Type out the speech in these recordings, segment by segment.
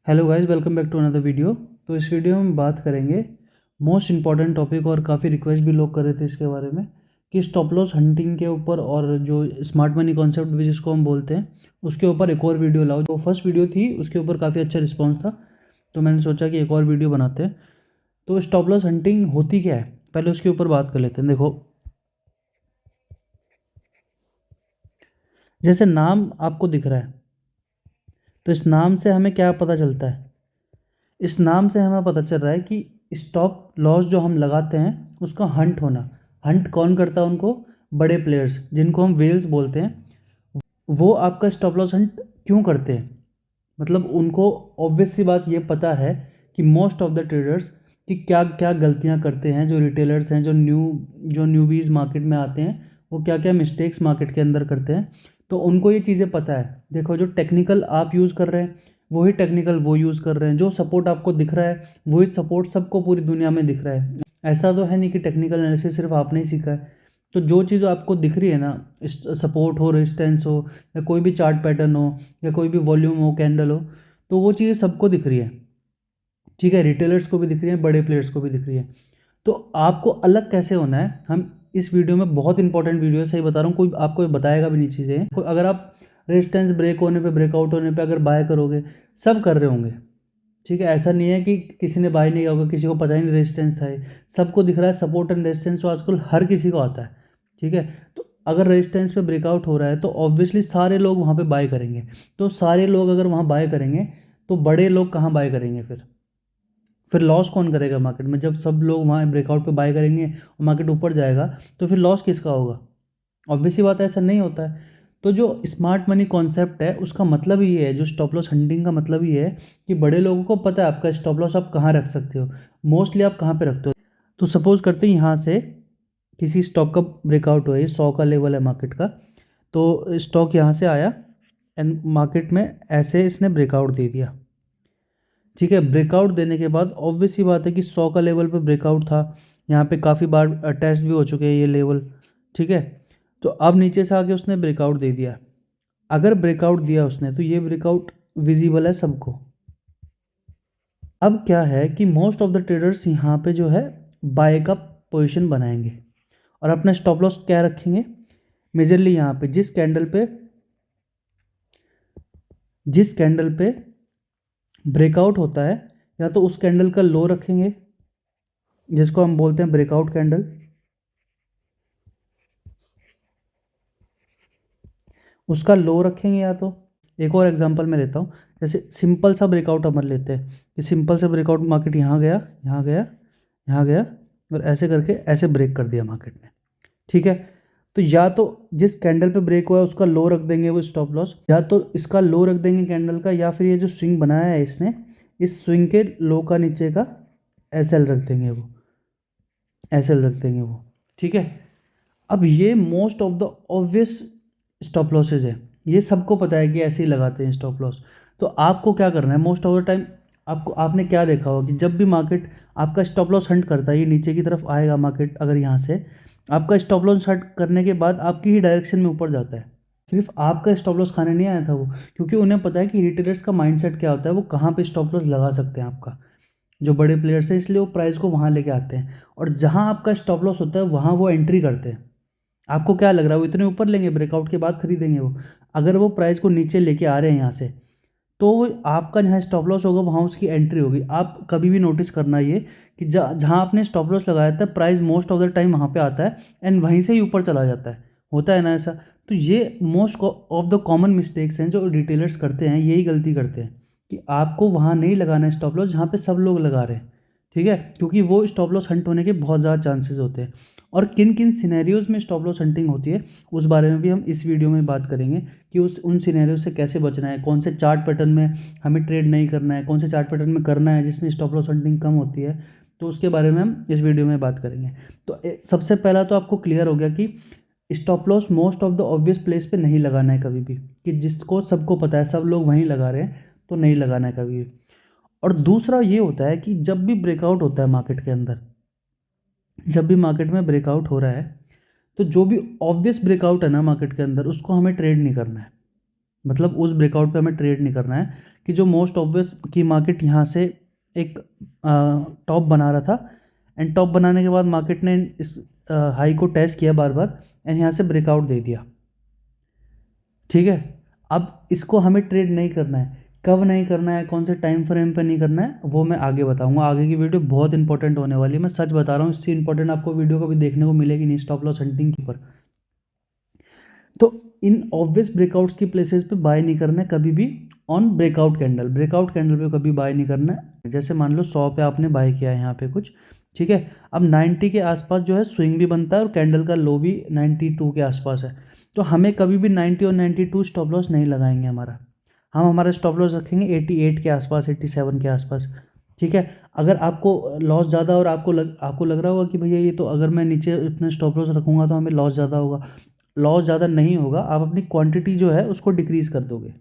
Hello guys, welcome back to another video. तो इस video में हम बात करेंगे मोस्ट इम्पॉर्टेंट टॉपिक, और काफ़ी रिक्वेस्ट भी लोग कर रहे थे इसके बारे में कि स्टॉप लॉस हंटिंग के ऊपर और जो स्मार्ट मनी कॉन्सेप्ट भी जिसको हम बोलते हैं उसके ऊपर एक और वीडियो लाओ। जो फर्स्ट वीडियो थी उसके ऊपर काफ़ी अच्छा रिस्पॉन्स था, तो मैंने सोचा कि एक और वीडियो बनाते हैं। तो स्टॉप लॉस हंटिंग होती क्या है, पहले उसके ऊपर बात कर लेते हैं। देखो, जैसे नाम आपको दिख रहा है, तो इस नाम से हमें क्या पता चलता है? इस नाम से हमें पता चल रहा है कि स्टॉप लॉस जो हम लगाते हैं उसका हंट होना। हंट कौन करता है? उनको बड़े प्लेयर्स जिनको हम वेल्स बोलते हैं, वो आपका स्टॉप लॉस हंट क्यों करते हैं? मतलब उनको ऑब्वियस सी बात ये पता है कि मोस्ट ऑफ द ट्रेडर्स कि क्या क्या गलतियां करते हैं, जो रिटेलर्स हैं, जो न्यूबीज़ मार्केट में आते हैं, वो क्या क्या मिस्टेक्स मार्केट के अंदर करते हैं। तो उनको ये चीज़ें पता है। देखो, जो टेक्निकल आप यूज़ कर रहे हैं वही टेक्निकल वो यूज़ कर रहे हैं। जो सपोर्ट आपको दिख रहा है वही सपोर्ट सबको पूरी दुनिया में दिख रहा है। ऐसा तो है नहीं कि टेक्निकल एनालिसिस सिर्फ आपने ही सीखा है। तो जो चीज़ आपको दिख रही है ना, सपोर्ट हो, रेजिस्टेंस हो, या कोई भी चार्ट पैटर्न हो, या कोई भी वॉल्यूम हो, कैंडल हो, तो वो चीज़ें सबको दिख रही है। ठीक है, रिटेलर्स को भी दिख रही है, बड़े प्लेयर्स को भी दिख रही है। तो आपको अलग कैसे होना है, हम इस वीडियो में, बहुत इंपॉर्टेंट वीडियो है, सही बता रहा हूँ, कोई आपको बताएगा भी नहीं चीज़ें। अगर आप रेजिस्टेंस ब्रेक होने पे, ब्रेकआउट होने पे अगर बाय करोगे, सब कर रहे होंगे। ठीक है, ऐसा नहीं है कि किसी ने बाय नहीं किया होगा, किसी को पता ही नहीं रेजिस्टेंस था ये। सबको दिख रहा है सपोर्ट एंड रेजिस्टेंस, तो आजकल हर किसी को आता है। ठीक है, तो अगर रेजिस्टेंस पे ब्रेकआउट हो रहा है तो ऑब्वियसली सारे लोग वहाँ पे बाय करेंगे। तो सारे लोग अगर वहाँ बाय करेंगे तो बड़े लोग कहाँ बाय करेंगे? फिर लॉस कौन करेगा मार्केट में? जब सब लोग वहाँ ब्रेकआउट पे बाय करेंगे और मार्केट ऊपर जाएगा तो फिर लॉस किसका होगा? ऑब्वियस ही बात है, ऐसा नहीं होता है। तो जो स्मार्ट मनी कॉन्सेप्ट है उसका मतलब ही ये है, जो स्टॉप लॉस हंटिंग का मतलब ही है कि बड़े लोगों को पता है आपका स्टॉप लॉस आप कहाँ रख सकते हो, मोस्टली आप कहाँ पे रखते हो। तो सपोज करते हैं यहाँ से किसी स्टॉक का ब्रेकआउट हुआ, ये 100 का लेवल है मार्केट का। तो स्टॉक यहाँ से आया एंड मार्केट में ऐसे इसने ब्रेकआउट दे दिया। ठीक है, ब्रेकआउट देने के बाद ऑब्वियस सी बात है कि 100 का लेवल पे ब्रेकआउट था। यहाँ पे काफ़ी बार टेस्ट भी हो चुके हैं ये लेवल। ठीक है, तो अब नीचे से आके उसने ब्रेकआउट दे दिया। अगर ब्रेकआउट दिया उसने तो ये ब्रेकआउट विजिबल है सबको। अब क्या है कि मोस्ट ऑफ द ट्रेडर्स यहाँ पे जो है बाय का पोजीशन बनाएंगे और अपना स्टॉप लॉस क्या रखेंगे? मेजरली यहाँ पे जिस कैंडल पे ब्रेकआउट होता है, या तो उस कैंडल का लो रखेंगे जिसको हम बोलते हैं ब्रेकआउट कैंडल, उसका लो रखेंगे। या तो एक और एग्जांपल मैं लेता हूँ, जैसे सिंपल सा ब्रेकआउट अपन लेते हैं कि सिंपल सा ब्रेकआउट, मार्केट यहाँ गया, यहाँ गया, यहाँ गया, और ऐसे करके ऐसे ब्रेक कर दिया मार्केट ने। ठीक है, तो या तो जिस कैंडल पे ब्रेक हुआ है उसका लो रख देंगे वो स्टॉप लॉस, या तो इसका लो रख देंगे कैंडल का, या फिर ये जो स्विंग बनाया है इसने, इस स्विंग के लो का नीचे का एसएल रख देंगे वो, एसएल रख देंगे वो। ठीक है, अब ये most of the obvious stop losses है, ये सबको पता है कि ऐसे ही लगाते हैं स्टॉप लॉस। तो आपको क्या करना है? मोस्ट ऑफ द टाइम आपने क्या देखा होगा कि जब भी मार्केट आपका स्टॉप लॉस हंट करता है, ये नीचे की तरफ आएगा मार्केट, अगर यहाँ से आपका स्टॉप लॉस हंट करने के बाद आपकी ही डायरेक्शन में ऊपर जाता है। सिर्फ आपका स्टॉप लॉस खाने नहीं आया था वो, क्योंकि उन्हें पता है कि रिटेलर्स का माइंडसेट क्या होता है, वो कहाँ पे स्टॉप लॉस लगा सकते हैं आपका, जो बड़े प्लेयर्स हैं, इसलिए वो प्राइस को वहाँ लेके आते हैं। और जहाँ आपका स्टॉप लॉस होता है वहाँ वो एंट्री करते हैं। आपको क्या लग रहा है वो इतने ऊपर लेंगे, ब्रेकआउट के बाद खरीदेंगे वो? अगर वो प्राइस को नीचे लेके आ रहे हैं यहाँ से, तो वो आपका जहाँ स्टॉप लॉस होगा वहाँ उसकी एंट्री होगी। आप कभी भी नोटिस करना ये कि जहाँ आपने स्टॉप लॉस लगाया था, price most of the time वहाँ पे आता है एंड वहीं से ही ऊपर चला जाता है। होता है ना ऐसा? तो ये most of the common mistakes हैं जो रिटेलर्स करते हैं, यही गलती करते हैं कि आपको वहाँ नहीं लगाना है स्टॉप लॉस जहाँ पे सब लोग लगा रहे हैं। ठीक है, क्योंकि वो स्टॉप लॉस हंट होने के बहुत ज़्यादा चांसेस होते हैं। और किन किन सिनेरियोज़ में स्टॉप लॉस हंटिंग होती है उस बारे में भी हम इस वीडियो में बात करेंगे कि उन सिनेरियो से कैसे बचना है, कौन से चार्ट पैटर्न में हमें ट्रेड नहीं करना है, कौन से चार्ट पैटर्न में करना है जिसमें स्टॉप लॉस हंटिंग कम होती है। तो उसके बारे में हम इस वीडियो में बात करेंगे। तो सबसे पहला तो आपको क्लियर हो गया कि stop loss most of the obvious place पे नहीं लगाना है कभी भी, कि जिसको सबको पता है, सब लोग वहीं लगा रहे हैं, तो नहीं लगाना है कभी भी। और दूसरा ये होता है कि जब भी ब्रेकआउट होता है मार्केट के अंदर, जब भी मार्केट में ब्रेकआउट हो रहा है, तो जो भी ऑब्वियस ब्रेकआउट है ना मार्केट के अंदर, उसको हमें ट्रेड नहीं करना है। मतलब उस ब्रेकआउट पे हमें ट्रेड नहीं करना है कि जो मोस्ट ऑब्वियस कि मार्केट यहाँ से एक टॉप बना रहा था एंड टॉप बनाने के बाद मार्केट ने इस हाई को टेस्ट किया बार बार एंड यहाँ से ब्रेकआउट दे दिया। ठीक है, अब इसको हमें ट्रेड नहीं करना है। कब नहीं करना है, कौन से टाइम फ्रेम पे नहीं करना है, वो मैं आगे बताऊंगा। आगे की वीडियो बहुत इंपॉर्टेंट होने वाली है, मैं सच बता रहा हूँ। इससे इंपॉर्टेंट आपको वीडियो कभी देखने को मिलेगी नहीं स्टॉप लॉस हंटिंग के ऊपर। तो इन ऑब्वियस ब्रेकआउट्स की प्लेसेस पे बाय नहीं करना है कभी भी ऑन ब्रेकआउट कैंडल पे कभी बाय नहीं करना है। जैसे मान लो 100 पे आपने बाय किया है यहाँ पे कुछ, ठीक है, अब 90 के आसपास जो है स्विंग भी बनता है और कैंडल का लो भी 92 के आसपास है। तो हमें कभी भी 90 और 92 स्टॉप लॉस नहीं लगाएंगे हमारा स्टॉप लॉस रखेंगे 88 के आसपास, 87 के आसपास। ठीक है, अगर आपको लॉस ज़्यादा और आपको लग रहा होगा कि भैया ये तो अगर मैं नीचे इतने स्टॉप लॉस रखूँगा तो हमें लॉस ज़्यादा होगा, लॉस ज़्यादा नहीं होगा। आप अपनी क्वांटिटी जो है उसको डिक्रीज़ कर दोगे,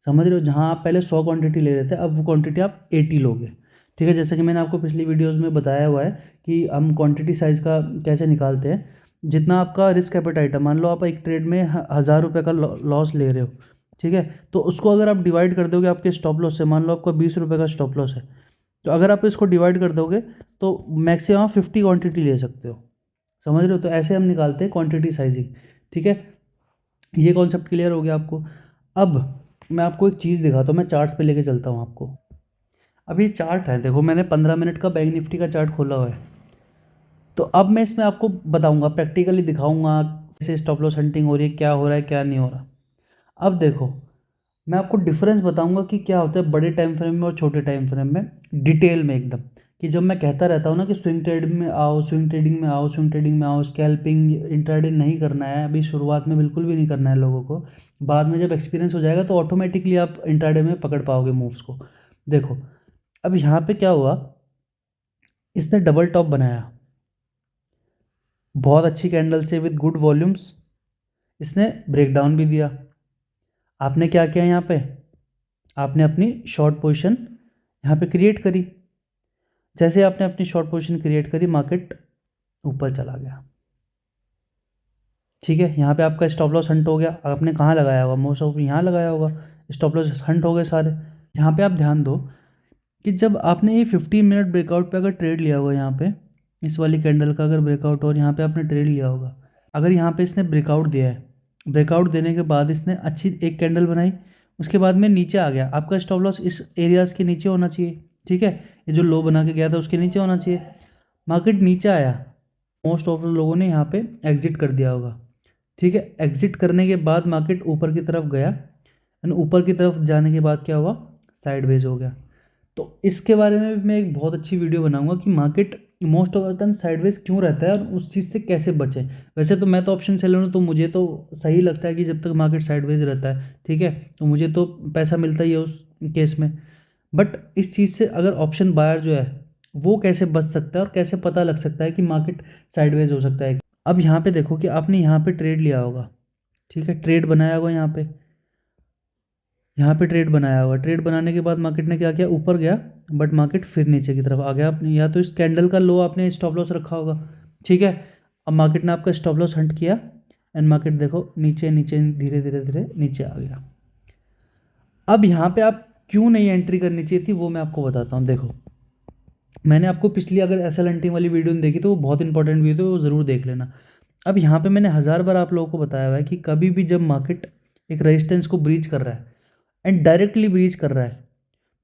समझ रहे हो। जहाँ आप पहले 100 क्वांटिटी ले रहे थे अब वो क्वांटिटी आप 80 लोगे। ठीक है, जैसे कि मैंने आपको पिछली वीडियोस में बताया हुआ है कि हम क्वांटिटी साइज़ का कैसे निकालते हैं। जितना आपका रिस्क एपेटाइट है, मान लो आप एक ट्रेड में 1000 रुपये का लॉस ले रहे हो, ठीक है, तो उसको अगर आप डिवाइड कर दोगे आपके स्टॉप लॉस से, मान लो आपका 20 रुपये का स्टॉप लॉस है, तो अगर आप इसको डिवाइड कर दोगे तो मैक्सिमम 50 क्वांटिटी ले सकते हो, समझ रहे हो। तो ऐसे हम निकालते हैं क्वांटिटी साइजिंग। ठीक है, ये कॉन्सेप्ट क्लियर हो गया आपको। अब मैं आपको एक चीज़ दिखाता हूँ, मैं चार्ट्स पे लेके चलता हूँ आपको। अब ये चार्ट है, देखो मैंने 15 मिनट का बैंक निफ्टी का चार्ट खोला हुआ है। तो अब मैं इसमें आपको बताऊंगा, प्रैक्टिकली दिखाऊंगा कैसे स्टॉप लॉस हंटिंग हो रही है, क्या हो रहा है क्या नहीं हो रहा। अब देखो मैं आपको डिफरेंस बताऊंगा कि क्या होता है बड़े टाइम फ्रेम में और छोटे टाइम फ्रेम में, डिटेल में एकदम। कि जब मैं कहता रहता हूँ ना कि स्विंग ट्रेडिंग में आओ, स्विंग ट्रेडिंग में आओ, स्विंग ट्रेडिंग में आओ, स्कैल्पिंग इंट्राडे नहीं करना है अभी, शुरुआत में बिल्कुल भी नहीं करना है लोगों को। बाद में जब एक्सपीरियंस हो जाएगा तो ऑटोमेटिकली आप इंट्राडे में पकड़ पाओगे मूव्स को। देखो अब यहाँ पे क्या हुआ, इसने डबल टॉप बनाया बहुत अच्छी कैंडल से विद गुड वॉल्यूम्स, इसने ब्रेकडाउन भी दिया। आपने क्या किया यहाँ पे, आपने अपनी शॉर्ट पोजीशन यहाँ पे क्रिएट करी। जैसे आपने अपनी शॉर्ट पोजीशन क्रिएट करी, मार्केट ऊपर चला गया। ठीक है, यहाँ पे आपका स्टॉप लॉस हंट हो गया। आपने कहाँ लगाया होगा, मोस्ट ऑफ यहाँ लगाया होगा, स्टॉप लॉस हंट हो गए सारे। यहाँ पे आप ध्यान दो कि जब आपने ये 15 मिनट ब्रेकआउट पे अगर ट्रेड लिया होगा, यहाँ पे इस वाली कैंडल का अगर ब्रेकआउट और यहाँ पे आपने ट्रेड लिया होगा, अगर यहाँ पे इसने ब्रेकआउट दिया है, ब्रेकआउट देने के बाद इसने अच्छी एक कैंडल बनाई, उसके बाद में नीचे आ गया, आपका स्टॉप लॉस इस एरियाज़ के नीचे होना चाहिए। ठीक है, ये जो लो बना के गया था उसके नीचे होना चाहिए। मार्केट नीचे आया, मोस्ट ऑफ लोगों ने यहाँ पे एग्जिट कर दिया होगा। ठीक है, एग्जिट करने के बाद मार्केट ऊपर की तरफ गया एंड ऊपर की तरफ जाने के बाद क्या हुआ, साइडवेज हो गया। तो इसके बारे में भी मैं एक बहुत अच्छी वीडियो बनाऊंगा कि market most of the time sideways क्यों रहता है और उस चीज़ से कैसे बचें। वैसे तो मैं तो ऑप्शन सेलर हूँ, तो मुझे तो सही लगता है कि जब तक मार्केट साइडवेज रहता है, ठीक है, तो मुझे तो पैसा मिलता ही है उस केस में। बट इस चीज़ से अगर ऑप्शन बायर जो है वो कैसे बच सकता है और कैसे पता लग सकता है कि मार्केट साइडवेज हो सकता है। अब यहाँ पे देखो कि आपने यहाँ पे ट्रेड लिया होगा, ठीक है, ट्रेड बनाया होगा यहाँ पे ट्रेड बनाया होगा। ट्रेड बनाने के बाद मार्केट ने क्या किया, ऊपर गया, बट मार्केट फिर नीचे की तरफ आ गया। आपने या तो इस कैंडल का लो आपने स्टॉप लॉस रखा होगा, ठीक है, अब मार्केट ने आपका स्टॉप लॉस हंट किया एंड मार्केट देखो नीचे नीचे धीरे धीरे धीरे नीचे आ गया। अब यहाँ पे आप क्यों नहीं एंट्री करनी चाहिए थी वो मैं आपको बताता हूँ। देखो मैंने आपको पिछली अगर एसएल हंटिंग वाली वीडियो नहीं देखी तो वो बहुत इंपॉर्टेंट वीडियो है, वो ज़रूर देख लेना। अब यहाँ पे मैंने 1000 बार आप लोगों को बताया हुआ है कि कभी भी जब मार्केट एक रेजिस्टेंस को ब्रीच कर रहा है एंड डायरेक्टली ब्रीच कर रहा है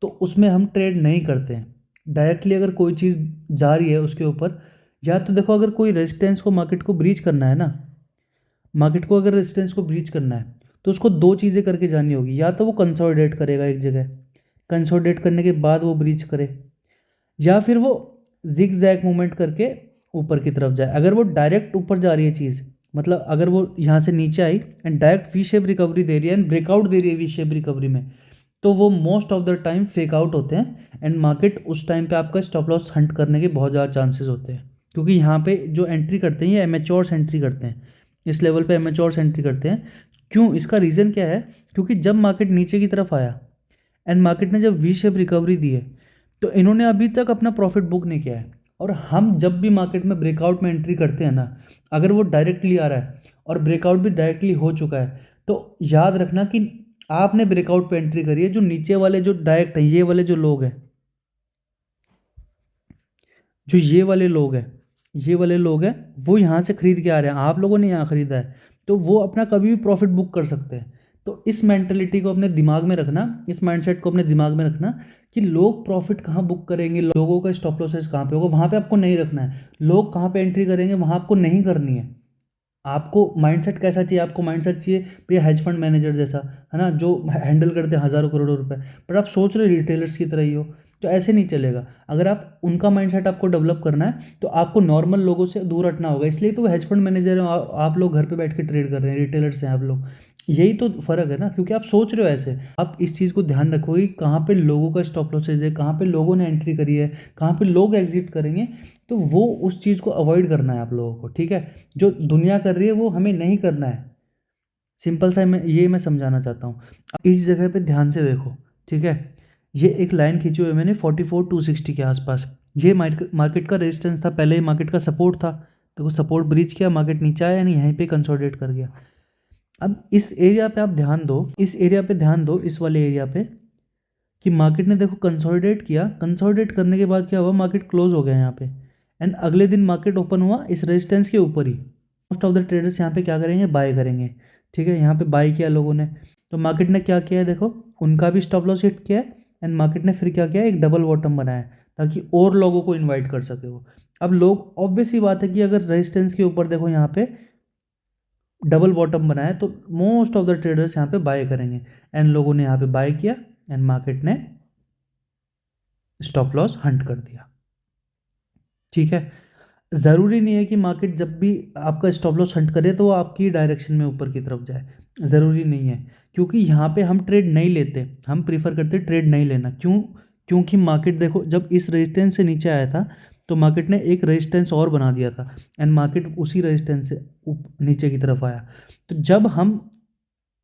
तो उसमें हम ट्रेड नहीं करते हैं। डायरेक्टली अगर कोई चीज़ जा रही है उसके ऊपर, या तो देखो अगर कोई रेजिस्टेंस को मार्केट को ब्रीच करना है ना, मार्केट को अगर रेजिस्टेंस को ब्रीच करना है तो उसको दो चीज़ें करके जानी होगी। या तो वो कंसोलिडेट करेगा एक जगह, कंसोलिडेट करने के बाद वो ब्रीच करे, या फिर वो जिग जैग मूवमेंट करके ऊपर की तरफ जाए। अगर वो डायरेक्ट ऊपर जा रही है चीज़, मतलब अगर वो यहाँ से नीचे आई and direct V shape recovery दे रही है एंड ब्रेकआउट दे रही है वी शेप रिकवरी में, तो वो most of the time fake out होते हैं एंड मार्केट उस टाइम पे आपका स्टॉप लॉस हंट करने के बहुत ज़्यादा चांसेस होते हैं। क्योंकि यहाँ पे जो एंट्री करते हैं ये एमेच्योर्स एंट्री करते हैं, इस लेवल पे एमेच्योर्स एंट्री करते हैं। क्यों, इसका रीज़न क्या है, क्योंकि जब मार्केट नीचे की तरफ आया एंड मार्केट ने जब वी शेप रिकवरी दी है तो इन्होंने अभी तक अपना प्रॉफिट बुक नहीं किया है। और हम जब भी मार्केट में ब्रेकआउट में एंट्री करते हैं ना, अगर वो डायरेक्टली आ रहा है और ब्रेकआउट भी डायरेक्टली हो चुका है, तो याद रखना कि आपने ब्रेकआउट पे एंट्री करी है, जो नीचे वाले जो डायरेक्ट हैं, ये वाले जो लोग हैं, जो ये वाले लोग हैं, वो यहाँ से खरीद के आ रहे हैं, आप लोगों ने यहाँ खरीदा है, तो वो अपना कभी भी प्रॉफिट बुक कर सकते हैं। तो इस मेंटलिटी को अपने दिमाग में रखना, इस माइंडसेट को अपने दिमाग में रखना कि लोग प्रॉफिट कहाँ बुक करेंगे, लोगों का स्टॉप लॉसेस कहाँ पे होगा, वहाँ पे आपको नहीं रखना है। लोग कहाँ पे एंट्री करेंगे वहाँ आपको नहीं करनी है। आपको माइंडसेट कैसा चाहिए? आपको माइंडसेट चाहिए भैया हेज फंड मैनेजर जैसा, है ना, जो हैंडल करते हैं हज़ारों करोड़ों रुपए, पर आप सोच रहे रिटेलर्स की तरह ही हो, तो ऐसे नहीं चलेगा। अगर आप उनका माइंडसेट आपको डेवलप करना है तो आपको नॉर्मल लोगों से दूर हटना होगा। इसलिए तो वो हेज फंड मैनेजर है, आप लोग घर पे बैठ के ट्रेड कर रहे हैं, रिटेलर्स हैं आप लोग। यही तो फ़र्क है ना, क्योंकि आप सोच रहे हो ऐसे। आप इस चीज़ को ध्यान रखो कि कहाँ पे लोगों का स्टॉप लॉसेज है, कहाँ पे लोगों ने एंट्री करी है, कहाँ पे लोग एग्जिट करेंगे, तो वो उस चीज़ को अवॉइड करना है आप लोगों को, ठीक है। जो दुनिया कर रही है वो हमें नहीं करना है। सिंपल सा मैं समझाना चाहता हूँ। इस जगह पे ध्यान से देखो, ठीक है। ये एक लाइन खींची हुई है मैंने 44,260 के आसपास। ये मार्केट का रेजिस्टेंस था, पहले मार्केट का सपोर्ट था। देखो सपोर्ट ब्रीच किया, मार्केट नीचे आया, यानी यहीं पे कंसोलिडेट कर गया। अब इस एरिया पे आप ध्यान दो, इस एरिया पे ध्यान दो, इस वाले एरिया पे, कि मार्केट ने देखो कंसोलिडेट किया। कंसोलिडेट करने के बाद क्या हुआ, मार्केट क्लोज हो गया यहाँ पे, एंड अगले दिन मार्केट ओपन हुआ इस रेजिस्टेंस के ऊपर ही। मोस्ट ऑफ द ट्रेडर्स यहाँ पे क्या करेंगे, बाय करेंगे, ठीक है। यहाँ पे बाय किया लोगों ने, तो मार्केट ने क्या किया है, देखो उनका भी स्टॉप लॉस हिट किया है, एंड मार्केट ने फिर क्या किया, एक डबल बॉटम बनाया ताकि और लोगों को इन्वाइट कर सके वो। अब लोग, ऑब्वियस ही बात है कि अगर रेजिस्टेंस के ऊपर देखो यहाँ पे डबल बॉटम बनाया, तो मोस्ट ऑफ द ट्रेडर्स यहाँ पे बाय करेंगे, एंड लोगों ने यहाँ पे बाय किया, एंड मार्केट ने स्टॉप लॉस हंट कर दिया, ठीक है। ज़रूरी नहीं है कि मार्केट जब भी आपका स्टॉप लॉस हंट करे तो वो आपकी डायरेक्शन में ऊपर की तरफ जाए, ज़रूरी नहीं है। क्योंकि यहाँ पे हम ट्रेड नहीं लेते, हम प्रीफर करते ट्रेड नहीं लेना। क्यों? क्योंकि मार्केट देखो जब इस रेजिस्टेंस से नीचे आया था तो मार्केट ने एक रेजिस्टेंस और बना दिया था, एंड मार्केट उसी रेजिस्टेंस से नीचे की तरफ आया। तो जब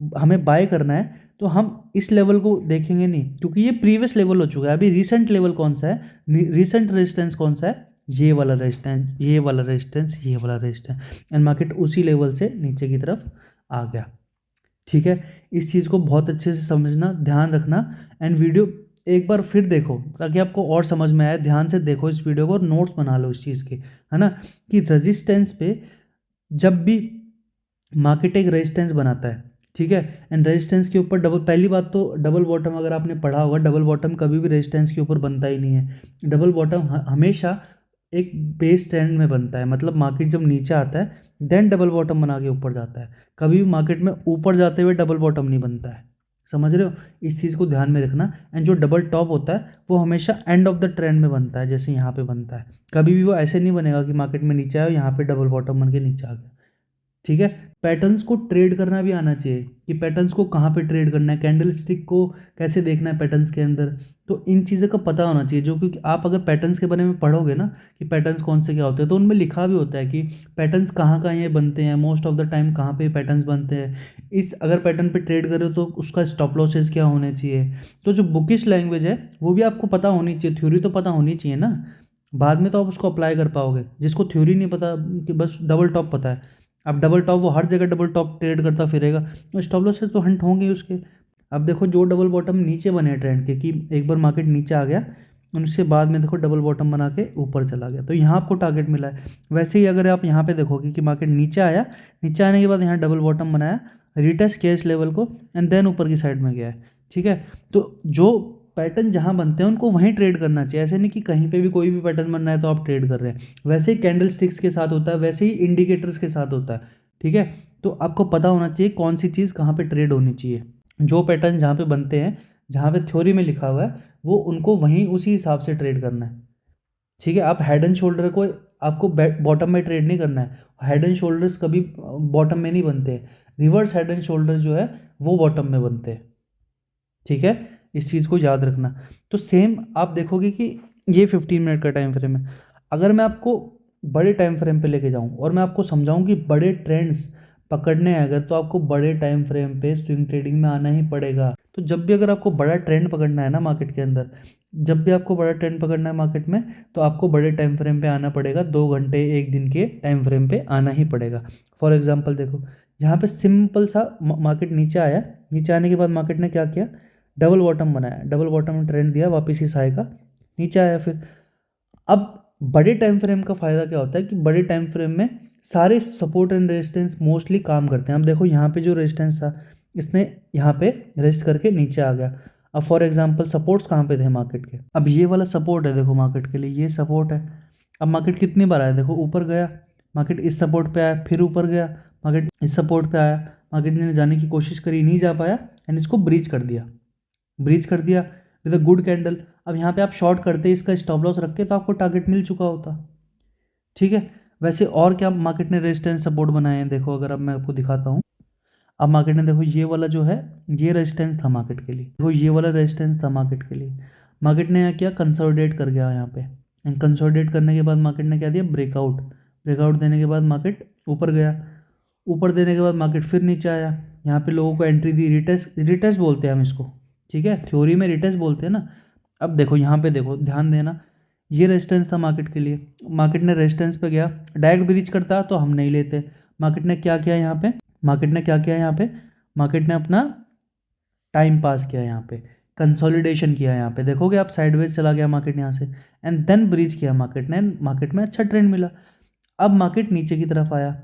हमें बाय करना है तो हम इस लेवल को देखेंगे नहीं, क्योंकि ये प्रीवियस लेवल हो चुका है। अभी रीसेंट लेवल कौन सा है, रीसेंट रेजिस्टेंस कौन सा है, ये वाला रेजिस्टेंस, ये वाला रेजिस्टेंस, ये वाला रेजिस्टेंस, एंड मार्केट उसी लेवल से नीचे की तरफ आ गया, ठीक है। इस चीज़ को बहुत अच्छे से समझना, ध्यान रखना, एंड वीडियो एक बार फिर देखो ताकि आपको और समझ में आए। ध्यान से देखो इस वीडियो को और नोट्स बना लो इस चीज़ के, है ना, कि रेजिस्टेंस पे जब भी मार्केट एक रेजिस्टेंस बनाता है, ठीक है, एंड रेजिस्टेंस के ऊपर डबल, पहली बात तो डबल बॉटम अगर आपने पढ़ा होगा, डबल बॉटम कभी भी रेजिस्टेंस के ऊपर बनता ही नहीं है। डबल बॉटम हमेशा एक बेस ट्रेंड में बनता है, मतलब मार्केट जब नीचे आता है देन डबल बॉटम बना के ऊपर जाता है। कभी भी मार्केट में ऊपर जाते हुए डबल बॉटम नहीं बनता है, समझ रहे हो? इस चीज़ को ध्यान में रखना। एंड जो डबल टॉप होता है वो हमेशा एंड ऑफ द ट्रेंड में बनता है, जैसे यहाँ पे बनता है। कभी भी वो ऐसे नहीं बनेगा कि मार्केट में नीचे आया और यहाँ पे डबल बॉटम बन के नीचे आ गया, ठीक है। पैटर्न्स को ट्रेड करना भी आना चाहिए कि पैटर्न्स को कहाँ पे ट्रेड करना है, कैंडल स्टिक को कैसे देखना है पैटर्न्स के अंदर, तो इन चीज़ों का पता होना चाहिए। जो क्योंकि आप अगर पैटर्न्स के बारे में पढ़ोगे ना कि पैटर्न्स कौन से क्या होते हैं, तो उनमें लिखा भी होता है कि पैटर्न्स कहाँ कहाँ ये बनते हैं, मोस्ट ऑफ द टाइम कहाँ पे पैटर्न्स बनते हैं। इस अगर पैटर्न पे ट्रेड करो तो उसका स्टॉप लॉसेस क्या होने चाहिए। तो जो बुकिश लैंग्वेज है वो भी आपको पता होनी चाहिए, थ्योरी तो पता होनी चाहिए ना। बाद में तो आप उसको अप्लाई कर पाओगे। जिसको थ्योरी नहीं पता कि बस डबल टॉप पता है, अब डबल टॉप वो हर जगह डबल टॉप ट्रेड करता फिरेगा, तो स्टॉप लॉसेस तो हंट होंगे ही उसके। अब देखो जो डबल बॉटम नीचे बने ट्रेंड के, कि एक बार मार्केट नीचे आ गया उसके बाद में देखो डबल बॉटम बना के ऊपर चला गया, तो यहाँ आपको टारगेट मिला है। वैसे ही अगर आप यहाँ पे देखोगे कि मार्केट नीचे आया, नीचे आने के बाद यहाँ डबल बॉटम बनाया, रिटेस्ट किया इस लेवल को, एंड देन ऊपर की साइड में गया है, ठीक है। तो जो पैटर्न जहाँ बनते हैं उनको वहीं ट्रेड करना चाहिए। ऐसे नहीं कि कहीं पे भी कोई भी पैटर्न बन रहा है तो आप ट्रेड कर रहे हैं। वैसे ही कैंडल स्टिक्स के साथ होता है, वैसे ही इंडिकेटर्स के साथ होता है, ठीक है। तो आपको पता होना चाहिए कौन सी चीज़ कहाँ पे ट्रेड होनी चाहिए। जो पैटर्न जहाँ पे बनते हैं, जहाँ पे थ्योरी में लिखा हुआ है, वो उनको वहीं उसी हिसाब से ट्रेड करना है, ठीक है। आप हेड एंड शोल्डर को आपको बॉटम में ट्रेड नहीं करना है। हेड एंड शोल्डर्स कभी बॉटम में नहीं बनते। रिवर्स हेड एंड शोल्डर जो है वो बॉटम में बनते हैं, ठीक है। इस चीज़ को याद रखना। तो सेम आप देखोगे कि ये 15 मिनट का टाइम फ्रेम है। अगर मैं आपको बड़े टाइम फ्रेम पे लेके जाऊं और मैं आपको समझाऊं कि बड़े ट्रेंड्स पकड़ने हैं अगर, तो आपको बड़े टाइम फ्रेम पे स्विंग ट्रेडिंग में आना ही पड़ेगा। तो जब भी अगर आपको बड़ा ट्रेंड पकड़ना है ना मार्केट के अंदर, जब भी आपको बड़ा ट्रेंड पकड़ना है मार्केट में, तो आपको बड़े टाइम फ्रेम पे आना पड़ेगा। 2 घंटे 1 दिन के टाइम फ्रेम पे आना ही पड़ेगा। फॉर एग्जाम्पल देखो यहाँ पे सिंपल सा मार्केट नीचे आया, नीचे आने के बाद मार्केट ने क्या किया, डबल बॉटम बनाया, डबल बॉटम में ट्रेंड दिया, वापस इस हाई का नीचे आया। फिर अब बड़े टाइम फ्रेम का फ़ायदा क्या होता है कि बड़े टाइम फ्रेम में सारे सपोर्ट एंड रेजिस्टेंस मोस्टली काम करते हैं। अब देखो यहाँ पे जो रेजिस्टेंस था इसने यहाँ पे रेस्ट करके नीचे आ गया। अब फॉर एग्जांपल सपोर्ट्स कहाँ पे थे मार्केट के, अब ये वाला सपोर्ट है देखो मार्केट के लिए, ये सपोर्ट है। अब मार्केट कितनी बार आया, देखो ऊपर गया, मार्केट इस सपोर्ट पे आया, फिर ऊपर गया, मार्केट इस सपोर्ट पे आया, मार्केट ने जाने की कोशिश करी, नहीं जा पाया एंड इसको ब्रीच कर दिया, ब्रीच कर दिया विद अ गुड कैंडल। अब यहाँ पे आप शॉर्ट करते इसका स्टॉप लॉस रख के तो आपको टारगेट मिल चुका होता, ठीक है। वैसे और क्या मार्केट ने रेजिस्टेंस सपोर्ट बनाए हैं, देखो अगर अब मैं आपको दिखाता हूँ। अब मार्केट ने देखो ये वाला जो है ये रेजिस्टेंस था मार्केट के लिए, देखो ये वाला रेजिस्टेंस था मार्केट के लिए। मार्केट ने यहाँ क्या कंसोलिडेट कर गया यहाँ पे, एंड कंसोलिडेट करने के बाद मार्केट ने क्या दिया, ब्रेकआउट, ब्रेकआउट देने के बाद मार्केट ऊपर गया, ऊपर देने के बाद मार्केट फिर नीचे आया, यहाँ पे लोगों को एंट्री दी, रिटेस्ट, रिटेस्ट बोलते हैं हम इसको, ठीक है, थ्योरी में रिटेस्ट बोलते हैं ना। अब देखो यहाँ पे देखो ध्यान देना, ये रेजिस्टेंस था मार्केट के लिए, मार्केट ने रेजिस्टेंस पे गया, डायरेक्ट ब्रीच करता तो हम नहीं लेते। मार्केट ने क्या किया यहाँ पे, मार्केट ने क्या किया यहाँ पे, मार्केट ने अपना टाइम पास किया यहाँ पे, कंसोलिडेशन किया यहाँ पे, देखोगे आप साइडवेज चला गया मार्केट यहाँ से, एंड देन ब्रीच किया मार्केट ने, मार्केट में अच्छा ट्रेंड मिला। अब मार्केट नीचे की तरफ आया,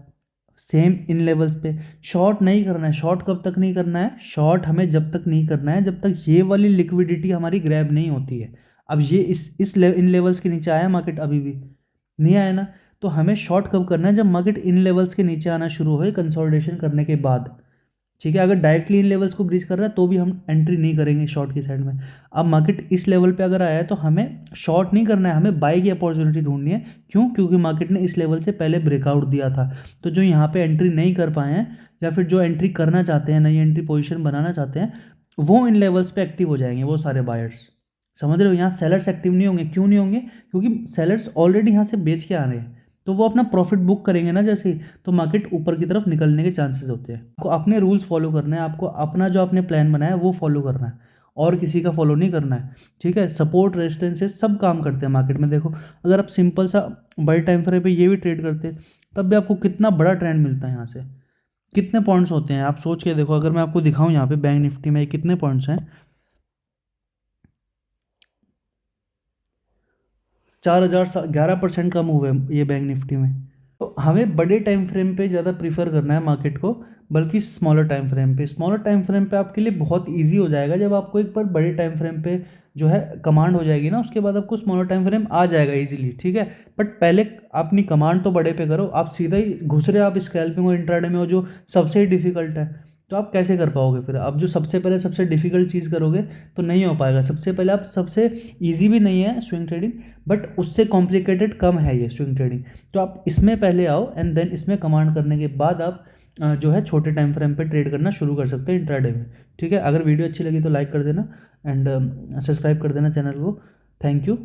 सेम इन लेवल्स पे, शॉर्ट नहीं करना है। शॉर्ट कब तक नहीं करना है, शॉर्ट हमें जब तक नहीं करना है जब तक ये वाली लिक्विडिटी हमारी ग्रैब नहीं होती है। अब ये इन लेवल्स के नीचे आया मार्केट, अभी भी नहीं आया ना, तो हमें शॉर्ट कब करना है, जब मार्केट इन लेवल्स के नीचे आना शुरू हो कंसोलिडेशन करने के बाद, ठीक है। अगर डायरेक्टली इन लेवल्स को ब्रीच कर रहा है तो भी हम एंट्री नहीं करेंगे शॉर्ट की साइड में। अब मार्केट इस लेवल पे अगर आया है तो हमें शॉर्ट नहीं करना है, हमें बाई की अपॉर्चुनिटी ढूंढनी है। क्यों, क्योंकि मार्केट ने इस लेवल से पहले ब्रेकआउट दिया था। तो जो यहाँ पे एंट्री नहीं कर पाए हैं या फिर जो एंट्री करना चाहते हैं, नई एंट्री पोजिशन बनाना चाहते हैं, वो इन लेवल्स पर एक्टिव हो जाएंगे, वो सारे बायर्स, समझ रहे हो। यहाँ सेलर्स एक्टिव नहीं होंगे, क्यों नहीं होंगे, क्योंकि सेलर्स ऑलरेडी यहाँ से बेच के आ रहे हैं, तो वो अपना प्रॉफिट बुक करेंगे ना जैसे ही, तो मार्केट ऊपर की तरफ निकलने के चांसेस होते हैं। आपको अपने रूल्स फॉलो करने हैं, आपको अपना जो आपने प्लान बनाया है वो फॉलो करना है, और किसी का फॉलो नहीं करना है, ठीक है। सपोर्ट रेजिस्टेंस सब काम करते हैं मार्केट में। देखो अगर आप सिंपल सा बड़े टाइम फ्रेम पे ये भी ट्रेड करते तब भी आपको कितना बड़ा ट्रेंड मिलता है, यहाँ से कितने पॉइंट्स होते हैं आप सोच के देखो। अगर मैं आपको दिखाऊँ यहाँ पे बैंक निफ्टी में कितने पॉइंट्स हैं, 4,011% का मूव है ये बैंक निफ्टी में। तो हमें बड़े टाइम फ्रेम पे ज़्यादा प्रीफर करना है मार्केट को, बल्कि स्मॉलर टाइम फ्रेम पे। स्मॉलर टाइम फ्रेम पे आपके लिए बहुत इजी हो जाएगा, जब आपको एक बार बड़े टाइम फ्रेम पे जो है कमांड हो जाएगी ना, उसके बाद आपको स्मॉलर टाइम फ्रेम आ जाएगा इजीली, ठीक है। बट पहले अपनी कमांड तो बड़े पे करो, आप सीधा ही घुस रहे हो आप स्कैल्पिंग और इंट्राडे में हो, जो सबसे ही डिफिकल्ट है, तो आप कैसे कर पाओगे फिर। आप जो सबसे पहले सबसे डिफिकल्ट चीज़ करोगे तो नहीं हो पाएगा। सबसे पहले आप, सबसे इजी भी नहीं है स्विंग ट्रेडिंग, बट उससे कॉम्प्लिकेटेड कम है ये स्विंग ट्रेडिंग। तो आप इसमें पहले आओ एंड देन इसमें कमांड करने के बाद आप जो है छोटे टाइम फ्रेम पे ट्रेड करना शुरू कर सकते हैं इंट्राडे में, ठीक है। अगर वीडियो अच्छी लगी तो लाइक कर देना एंड सब्सक्राइब कर देना चैनल को। Thank you.